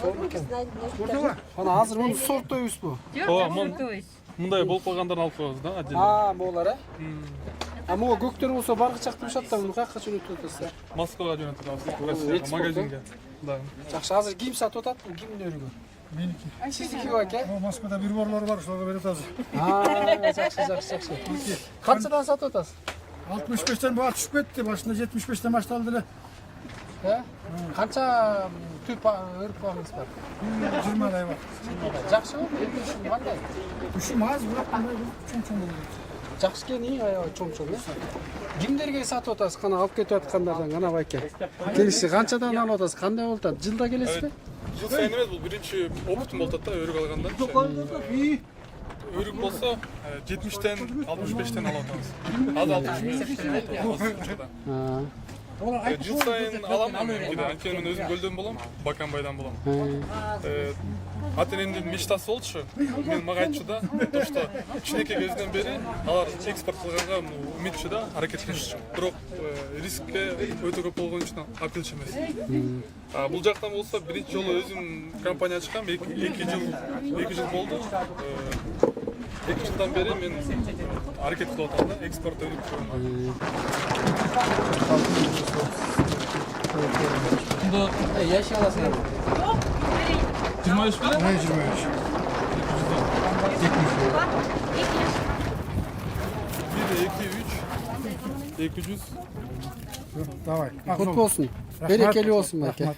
Сол екен. Ана азыр мұны сорттойбуз бу? Мындай болуп калгандарын алып коебуз да, отдельно. Болар, а могу көктөр болсо баргы чактырышат да, муну каяка жөнөтүп атасыз? Москвага жөнөтүп атабыз. Магазинге. Да. Жакшы, азыр кийим сатып атат, бул кимдин өрүгү? Меники. Сиздики аке? Москвада бир барлар бар, ошого берет азыр. Жакшы. Канчадан сатып атасыз? 65тен баа түшүп кетти, башында 75тен башталды эле. Канча түп өрүк багыңыз бар? 20дай бар. Жакшыбы? Өрүк кандай? Түшүм аз, бирок кандай чоң-чоң болот. Жакшы экен, аябай чоң-чоң. Кимдерге сатып атасыз? Кана алып кетип аткандардан кана байке. Келиши канчадан алып атасыз? Кандай болуп атат? Жылда келесизби? Жыл сайын эмес, бул биринчи опытым болуп атат да, өрүк алгандан. Өрүк болсо 70тен 65тен алып атабыз. Азыр 65. Жыл сайын алам, анткени мен өзүм көлдөн болом, Баканбайдан болом. Ата энемдин мечтасы болчу. Мага айтчу да, то что кичинекей кезинен бери алар экспорт кылганга үмүтчү да, аракеттенишчү. Бирок рискке өтө көп болгон үчүн апилчу эмес. Бул жактан болсо биринчи жолу өзүм компания ачкам, 2 жыл болду. 2 жылдан бери мен аракет кылып атам да, экспорт өнүгүүгө. Яши аласыңар? 23 беле? 23. 200. Давай. Кут болсун. Берекелүү болсун байке.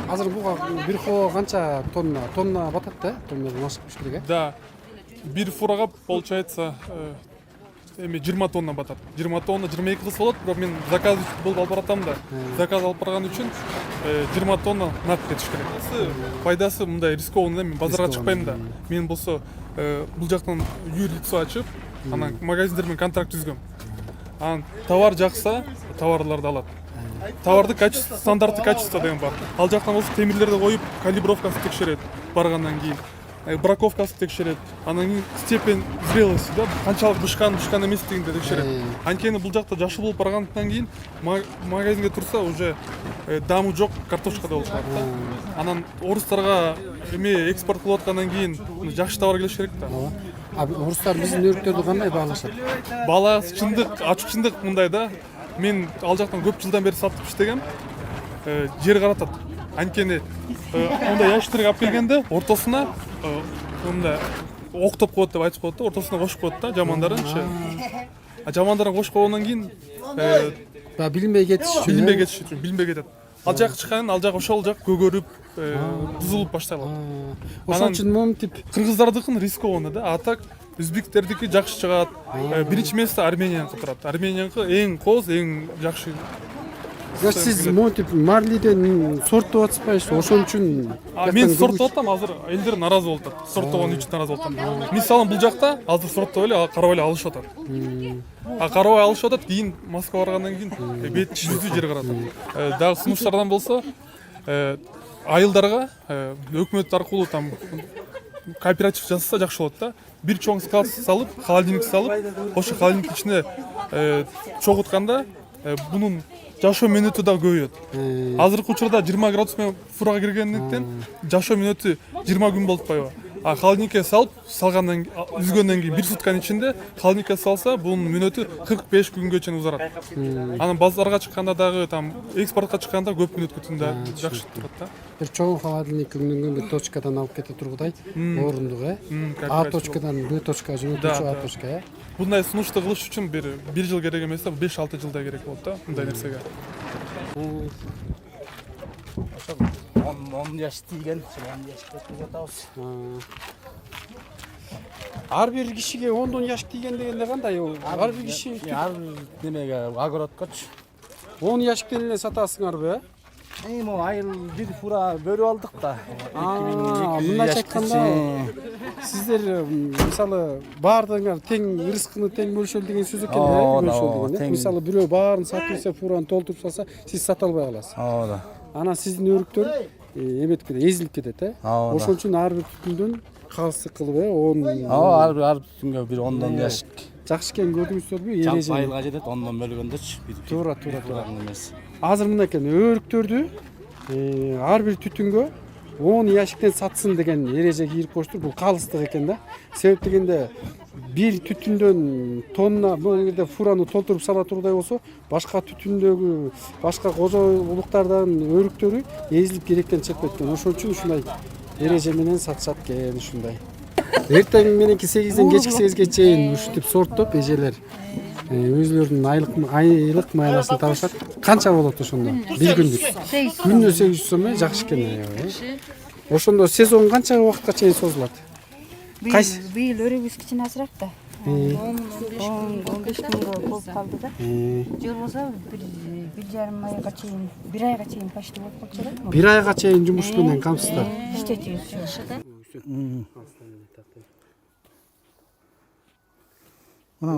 Азыр буга бир хоо канча тонна батат да? Тоннадан ашык туш керек, Да. Бир фурага получается 20 тонна батат. 20 тонна 22 кыз болот, бирок мен заказ болуп алып баратам да. Заказ алып барган үчүн 20 тонна нап кетиш керек. Пайдасы мындай рискованный, мен базарга чыкпайм да. Мен болсо бул жактан юрлицо ачып, анан магазиндер менен контракт түзгөм. Анан товар жакса, товарларды алат. Товарды качество, стандарты качество деген бар. Ал жактан болсо темирлерди коюп, калибровкасын текшерет баргандан кийин. Браковкасын текшерет, анан кийин степень зрелости да, канчалык бышкан эместигинди текшерет. Анткени бул жакта жашы болуп баргандан кийин магазинге турса уже дамы жок картошка да болуп калат да. Анан орустарга экспорт кылып аткандан кийин жакшы товар келиш керек да. Орустар биздин өрүктөрдү кандай баалашат? Бааласы чындык, ачык чындык мындай да. Мен ал жактан көп жылдан бери сатып иштегем. Жер каратат. Анткени ондай ящиктерге алып келгенде ортосуна мындай октоп коет деп айтып коет да, ортосуна кошуп коет да жамандарынчы. Жамандарын кошуп койгондон кийин билинбей кетиш үчүн. Билинбей кетет. Ал жак чыккан, ал жак ошол жак көгөрүп, бузулуп баштай алат. Ошон үчүн моментип кыргыздардыкын рискованный да, а так өзбектердики жакшы чыгат. Биринчи место Арменияныкы турат. Арменияныкы эң коз, эң жакшы. Сиз моментип марлиден сорттоп атпайсызбы? Ошон үчүн мен сорттоп атам, азыр элдер наразы болуп атат. Сорттогон үчүн наразы болуп атам. Мисалы бул жакта азыр сорттоп эле карабай эле алышып атат. Карабай алышып атат, кийин Москвага баргандан кийин бет жүзү жер каратат. Дагы сунуштардан болсо айылдарга өкмөт аркылуу там кооператив жасаса жакшы болот да. Бир чоң склад салып, холодильник салып, ошо холодильниктин ичине чогутканда бунун жашоо мүнөтү да көбөйөт. Азыркы учурда 20 градус менен фурага киргендиктен жашоо мүнөтү 20 күн болуп атпайбы? Холодильникке салып, салгандан үзгөндөн кийин 1 сутканын ичинде холодильникке салса, бунун мүнөтү 45 күнгө чейин узарат. Анан базарга чыкканда дагы там экспортко чыкканда көп мүнөт күтүндө жакшы турат да. Бир чоң холодильник күнгөнгө бир точкадан алып кете тургудай орундук, А точкадан Б точкага жөнөтүүчү А точка, Bunday sunuşta kılış için bir yıl gerek emese 5-6 yılda gerek oldu da bunday nersege. 10 yaş тийген, 10 yaş өткөзүп атабыз. Ар бир кишиге 10 жаш тийген дегенде кандай? Ар бир киши ар немеге огородкочу 10 жаштан эле сатасыңарбы? Могу айыл бир фура бөлүп алдык да. Мындайча айтканда сиздер мисалы баардыгыңар тең рызкыны тең бөлүшөлү деген сөз экен, бөлүшөлү деген. Мисалы бирөө баарын сатып берсе, фураны толтуруп салса, сиз сата албай каласыз. Ооба. Анан сиздин өрүктөр эметип кетет, эзилип кетет, ошон үчүн ар бир түтүндөн калыстык кылып 10. ар бир түтүнгө бир 10дон яшик. Жакшы экенин көрдүңүздөрбү? Жалпы айылга жетет 10дон бөлгөндөрчү. Туура. Эмес. Азыр мына экен өрүктөрдү ар бир түтүнгө 10 яшиктен сатсын деген эреже кийип коюштур. Бул калыстык экен да. Себеп дегенде бир түтүндөн тонна бул жерде фураны толтуруп сала тургандай болсо, башка түтүндөгү башка кожойлуктардан өрүктөрү эзилип керектен чыгып кеткен. Ошон үчүн ушундай эреже менен сатышат экен ушундай. Эртең мененки 8ден кечки 8ге чейин ушинтип сорттоп эжелер өзлөрүнүн айлык майласын табышат. Канча болот ошондо? Бир күндүк. Күнүнө 800 сом жакшы экен аябай. Ошондо сезон канча убакытка чейин созулат? Быйыл өрүбүз кичине азыраак да. 15 күнгө болуп калды да. Жыл болсо 1,5 айга чейин, 1 айга чейин почти болуп калчу да. 1 айга чейин жумуш менен камсыздар. Иштетебиз. Мына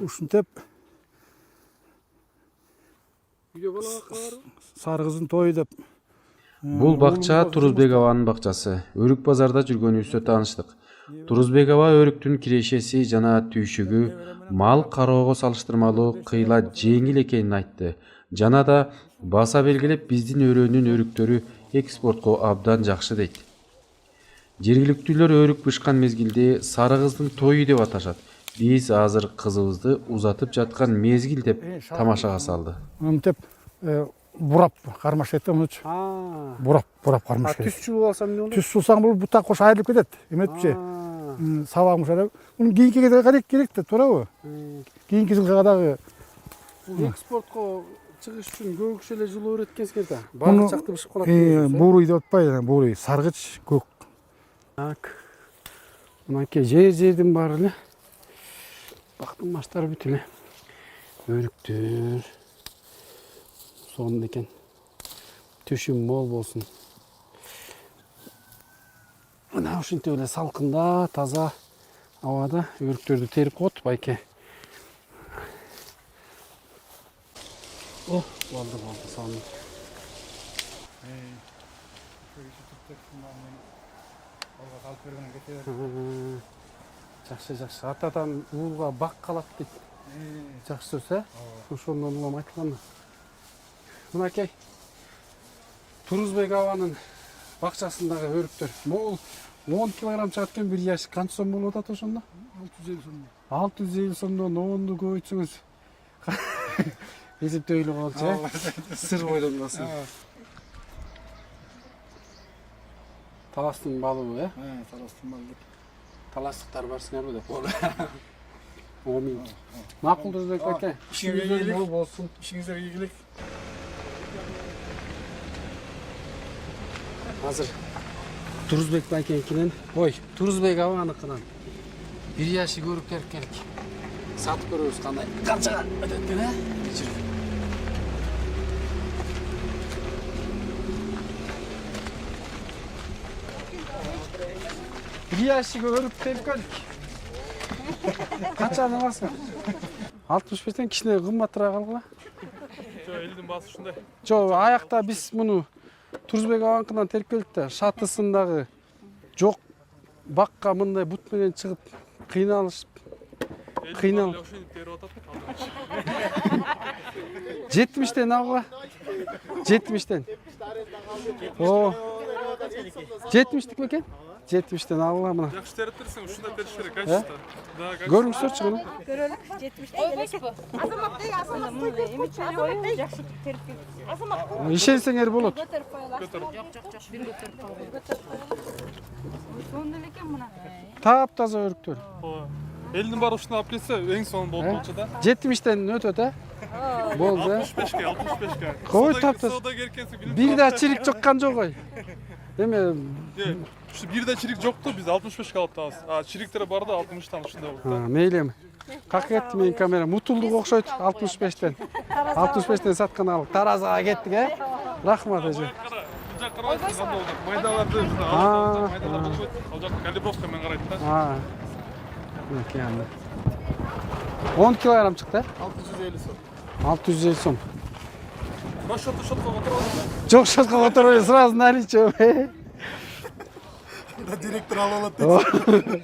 ушинтип сары кыздын тою деп. Бул бакча Турузбекованын бакчасы. Өрүк базарда жүргөнүбүздө тааныштык. Турузбекова өрүктүн кирешеси жана түйшүгү мал кароого салыштырмалуу кыйла жеңил экенин айтты. Жана да баса белгилеп биздин өрөөнүн өрүктөрү экспортко абдан жакшы дейт. Жергиликтүүлөр өрүк бышкан мезгилде сары кыздын тою деп аташат. Биз азыр кызыбызды узатып жаткан мезгил деп тамашага салды. Мынтип бурап кармаш кетти, мунчу. Бурап кармаш кетти. Түз чуу алсам эмне болот? Түз сулсаң бул бута кош айрылып кетет. Эметчи. Сабагым шарап. Муну кийинкиге да керек да, туурабы? Кийинки жылга дагы Экспортко чыгыш үчүн көп киши эле жылуу өйрөткенсиңер да. Баары жакты бышып калат. Бууруй деп атпайбы, бууруй, саргыч, көк. Так. Мынакей жердин баары эле бактын маштары бүт эле. Өрүктөр. Сонун экен. Түшүм мол болсун. Мына ушинтип эле салкында, таза абада өрүктөрдү терип коет байке. Болду, сонун. Жакшы. Атадан уулга бак калат дейт. Жакшы сөз, ошондон улам айтылган. Мынакей Турузбекованын бакчасындагы өрүктөр. Могул 10 килограмм чыгат экен, бир яшик канча сом болуп атат ошондо? 650 сом. 650 сомдон 10ду көбөйтсөңүз эсептөйлү болчу, сыр бойлонбасын. Таластын балыбы, Таластын балыбы. таластыктар бар сыңарбы деп болду. Омин. Макул Турузбек аке, ишиңиз мол болсун. Ишиңиздер ийгилик. Азыр Турузбек байкенкинен, Турузбекованыкынан бир яшик өрүк терип келдик. Сатып көрөбүз кандай канчага өтөт экен, бир яшик өрүк терип келдик. Канчаны аласың? 65тен кичине кымбатыраак алгыла. Жок, элдин баасы ушундай. Жок, аякта биз муну Турузбекованыкынан терип келдик да, шатысындагы жок бакка мындай бут менен чыгып кыйналышып. Кыйналып. 70тен алгыла. 70тен. 70тик бекен? 70тен алгыла мына. Жакшы терип берсең, ушундай териш керек, качество. Көрүңүзчү муну. Көрөлүк 70 элек. Азамат эмичени коюп жакшы терип келди. Азамат. Ишенсеңер болот. Көтөрүп коелу. Жок. Бир көтөрүп коелу. Сонун эле экен мына. Таптаза өрүктөр. Элдин баары ушуну алып келсе, эң сонун болуп болчу да. 70тен өтөт, Болду. 65ке. Кой таптаз. Саудагер экенсиң, билип. Бир да чирик жоккан жок ой. Эме Ушу бир да чирик жокту, биз 65ке алып табыз. Чириктер бар да 60тан ушундай болот да. мейлем. Как кетти менин камера? Мутулдук окшойт 65тен. 65тен саткан алып таразага кеттик, Рахмат эже. Бул жак карабайсың кандай болду? Майдаларды майдалар болбойт. Ал жак калибровка менен карайт да. Мынакей анда. 10 килограмм чыкты, 650 сом. 650 сом. расчетты шотқа отырып алып Жоқ, шотқа отырып сразу наличие. директор алып алады